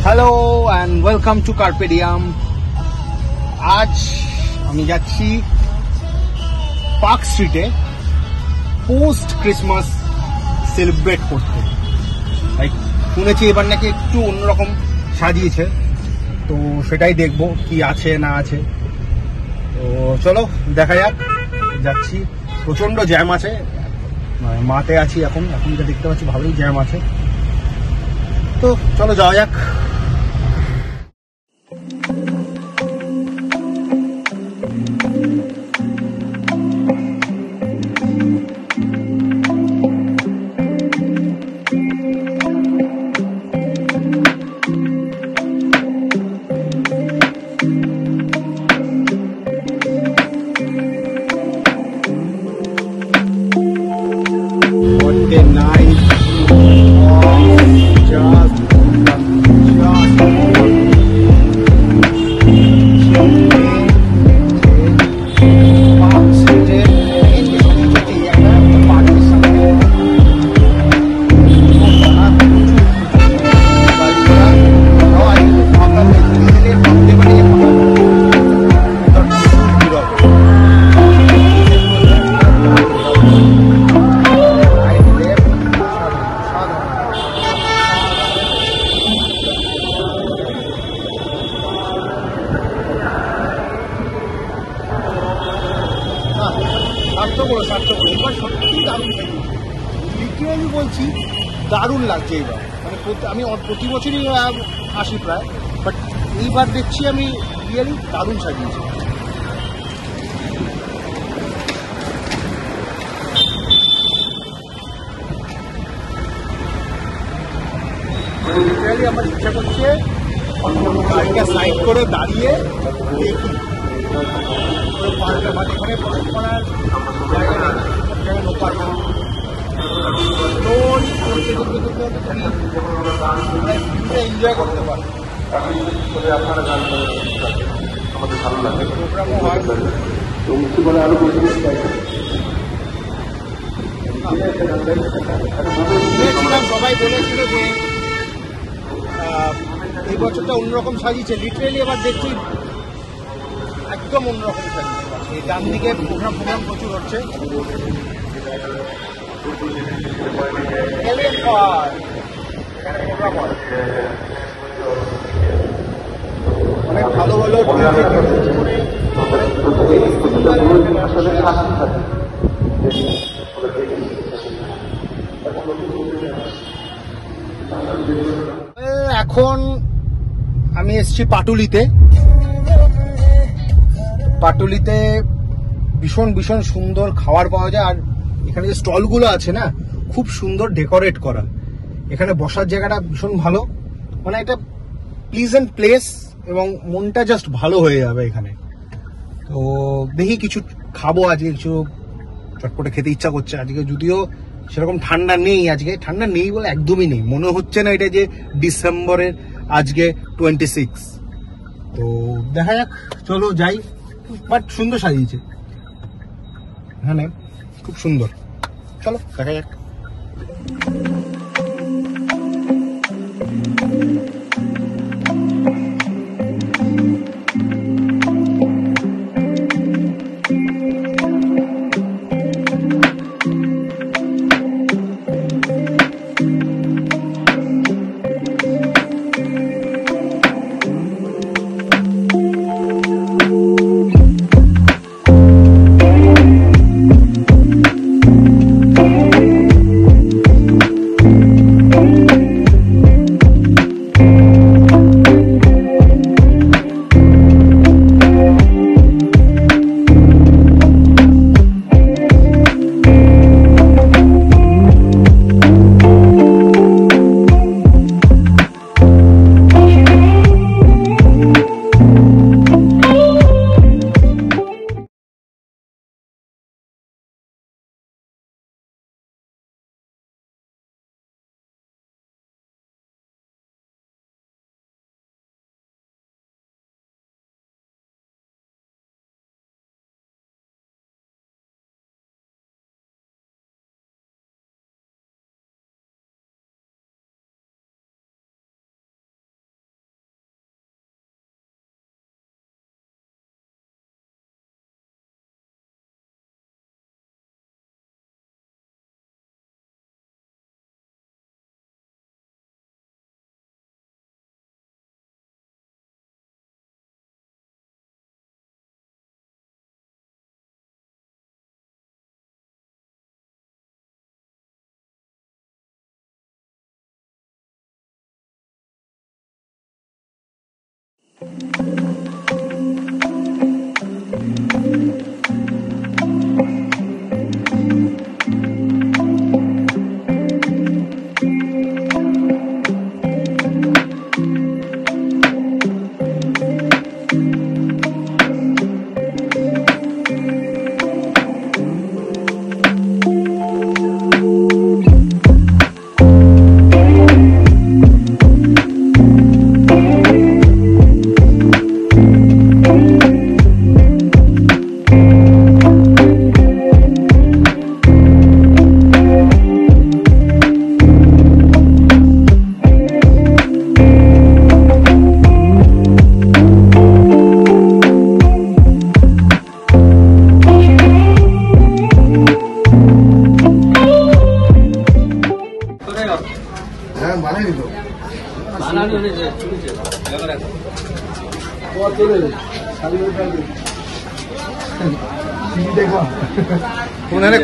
Hello and welcome to Carpe Diem. আজ আমি যাচ্ছি পার্ক স্ট্রিটে পোস্ট ক্রিসমাস সেলিব্রেট করতে। লাইক শুনেছি এবার নাকি একটু অন্যরকম সাজিয়েছে, তো সেটাই দেখবো কি আছে না আছে। তো চলো দেখা যাক, যাচ্ছি। প্রচন্ড জ্যাম আছে, মাতে আছি এখন যা দেখতে পাচ্ছি ভালোই জ্যাম আছে। তো চলো যাওয়া যাক। লিটারালি বলছি, দারুণ লাগছে এইবার। মানে আমি প্রতি বছরই আসি প্রায়, বাট এইবার দেখছি আমি রিয়েলি দারুণ সাজিয়েছি। লিটারালি আমার ইচ্ছা করছে গাড়িটা সাইড করে দাঁড়িয়ে দেখি পার্কের মাঝে, এখানে পার্ক করার জায়গা নেই, জায়গা নো পার্কিং। এনজয় করতে পারে, আমাদের ভালো লাগে। প্রোগ্রামও হয়, আরো সবাই বলেছিল যে এই বছরটা অন্যরকম সাজিয়েছে। লিটারেলি এবার দেখছি একদম অন্যরকম সাজিয়েছে। এই ডান দিকে প্রোগ্রাম প্রচুর হচ্ছে। অনেক ভালো ভালো এখন আমি এসছি পাটুলিতে। পাটুলিতে ভীষণ ভীষণ সুন্দর খাবার পাওয়া যায়, আর এখানে যে স্টলগুলো আছে না, খুব সুন্দর ডেকোরেট করা। এখানে বসার জায়গাটা ভীষণ ভালো, মানে একটা প্লিজেন্ট প্লেস, এবং মনটা জাস্ট ভালো হয়ে যাবে এখানে। তো দেখি কিছু খাবো আজকে, কিছু চটপটে খেতে ইচ্ছা করছে আজকে। যদিও সেরকম ঠান্ডা নেই, আজকে ঠান্ডা নেই বলে একদমই নেই, মনে হচ্ছে না এটা যে ডিসেম্বরের আজকে 26। তো দেখা যাক, চলো যাই। বাট সুন্দর সাজিয়েছে এখানে, খুব সুন্দর। চলো দেখা যাক।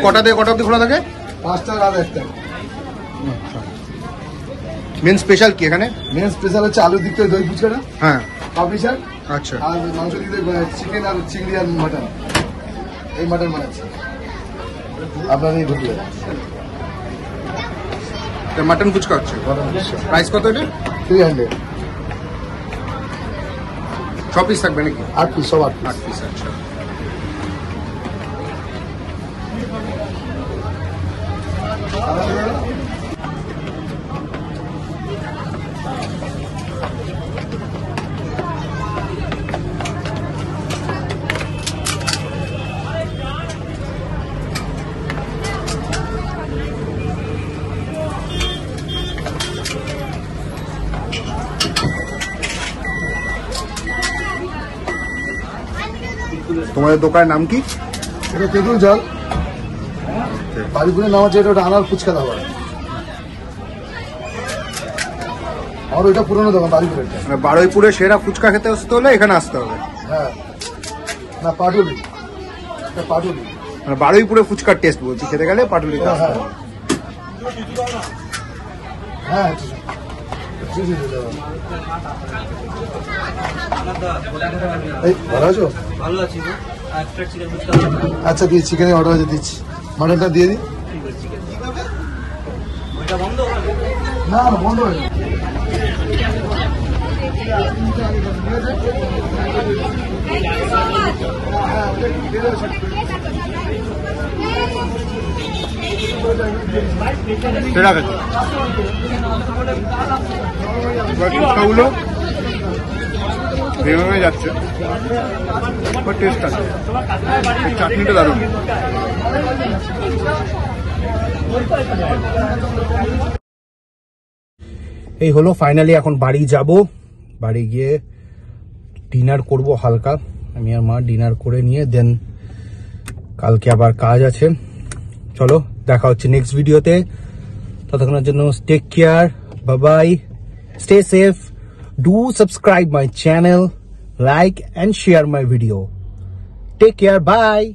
কটা থেকে কটা অব্দি খোলা থাকে? 5টা রাত 1টা। মেন স্পেশাল কি এখানে? মেন স্পেশাল হচ্ছে আলু দিতে দই ফুচকাটা, হ্যাঁ পাপড়িচাট, আচ্ছা, আর মাংস দিতে চিকেন আর চিংড়ি আর মাটন। এই মাটন বানাচ্ছি আপনার এই ঢুকলে মাটন ফুচকা হচ্ছে। প্রাইস কত এটা? 300। ছ পিস থাকবে নাকি? 8 পিস, সব 8 পিস। আচ্ছা, তোমাদের দোকানের নাম কি? এটা তেঁতুল জল। বাড়িপুরের নাম হচ্ছে এটা আনার ফুচকা দাবার। আর ওইটা পুরোনো দোকান বাড়িপুরের। মানে বারুইপুরে সেরা ফুচকা খেতে আসতে হলে এখানে আসতে হবে। হ্যাঁ, না পাটুলি, পাটুলি মানে বারুইপুরে ফুচকার টেস্ট বলছি, খেতে গেলে পাটুলিতে আসতে হবে। হ্যাঁ, ভালো আছো? ভালো আছি। আচ্ছা, দিয়ে চিকেনের অর্ডার আছে, দিচ্ছি। মাটনটা দিয়ে দিই। না বন্ধ হয়ে ফুচকাগুলো ভেঙে যাচ্ছে, টেস্ট আছে। চাটনিটা দারুণ। এই হলো ফাইনালি, এখন বাড়ি যাব। বাড়ি গিয়ে ডিনার করব হালকা, আমি আর মা ডিনার করে নিয়ে দেন কালকে আবার কাজ আছে। চলো, দেখা হচ্ছে নেক্সট ভিডিওতে। ততক্ষণের জন্য take care, bye bye, stay safe, do subscribe my channel, like and share my video. Take care, bye.